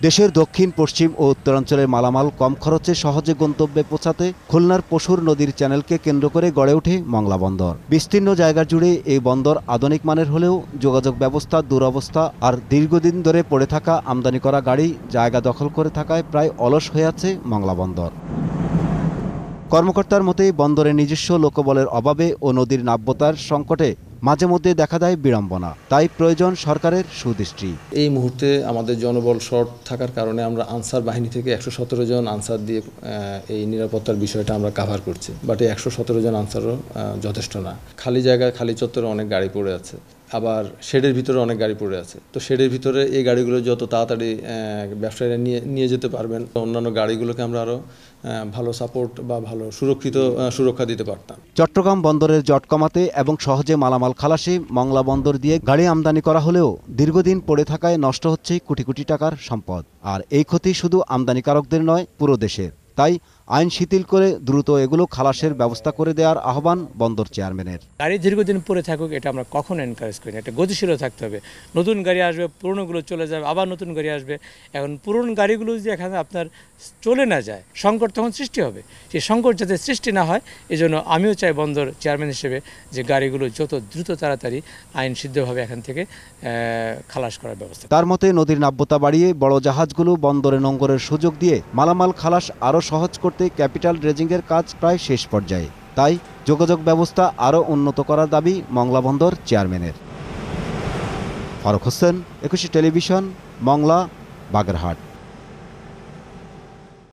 দেশের দক্ষিণ পশ্চিম ও উত্তরাঞ্চলের মালামাল কম খরচে সহজে গন্তব্যে পৌঁছাতে খুলনার পশুর নদীর চ্যানেলকে কেন্দ্র করে গড়ে ওঠে মংলা বন্দর। বিস্তীর্ণ জায়গা জুড়ে এই বন্দর আধুনিক মানের হলেও যোগাযোগ ব্যবস্থা দুরবস্থা আর দীর্ঘদিন ধরে পড়ে থাকা আমদানি করা গাড়ি জায়গা দখল করে থাকায় প্রায় অলস হয়ে আছে মংলা বন্দর। কর্মকর্তার মতে বন্দরের নিজস্ব লোকবলের অভাবে ও নদীর নাব্যতার সংকটে মাঝে মধ্যে দেখা দেয় বিড়ম্বনা, তাই প্রয়োজন সরকারের সুদৃষ্টি। এই মুহূর্তে আমাদের জনবল শর্ট থাকার কারণে আমরা আনসার বাহিনী থেকে 117 জন আনসার দিয়ে এই নিরাপত্তার বিষয়টা আমরা কাভার করছি, বাট এই 117 জন আনসারও যথেষ্ট না। খালি জায়গায় খালি চত্বরে অনেক গাড়ি পড়ে আছে, আবার শেডের ভিতরে অনেক গাড়ি পড়ে আছে। তো শেডের ভিতরে এই গাড়িগুলো যত তাড়াতাড়ি ব্যবসায়ীরা নিয়ে যেতে পারবেন, অন্যান্য গাড়িগুলোকে আমরা আরও ভালো সাপোর্ট বা ভালো সুরক্ষা দিতে পারতাম। চট্টগ্রাম বন্দরের জট কমাতে এবং সহজে মালামাল খালাসে মংলা বন্দর দিয়ে গাড়ি আমদানি করা হলেও দীর্ঘদিন পড়ে থাকায় নষ্ট হচ্ছে কোটি কোটি টাকার সম্পদ। আর এই ক্ষতি শুধু আমদানিকারকদের নয়, পুরো দেশের। তাই আইন শিথিল করে দ্রুত এগুলো খালাসের ব্যবস্থা করে দেওয়ার আহ্বান বন্দর চেয়ারম্যানের। গাড়ি দীর্ঘদিন পরে থাকুক, এটা আমরা কখনো এনকারেজ করি না। একটা গতিশীলও থাকতে হবে। নতুন গাড়ি আসবে, পুরনোগুলো চলে যাবে, আবার নতুন গাড়ি আসবে। এখন পুরনো গাড়িগুলো যদি এখানে আপনার চলে না যায়, সংকট তখন সৃষ্টি হবে। সেই সংকট যাতে সৃষ্টি না হয়, এই জন্য আমিও চাই বন্দর চেয়ারম্যান হিসেবে যে গাড়িগুলো যত দ্রুত তাড়াতাড়ি আইন সিদ্ধভাবে এখান থেকে খালাস করার ব্যবস্থা। তার মতে নদীর নাব্যতা বাড়িয়ে বড় জাহাজগুলো বন্দরে নোঙ্গরের সুযোগ দিয়ে মালামাল খালাস আরও সহজ করতে ক্যাপিটাল ড্রেজিংয়ের কাজ প্রায় শেষ পর্যায়ে। তাই যোগাযোগ ব্যবস্থা আরও উন্নত করার দাবি মংলা বন্দর চেয়ারম্যানের। ফারুক হোসেন, 21 টেলিভিশন, মংলা, বাগেরহাট।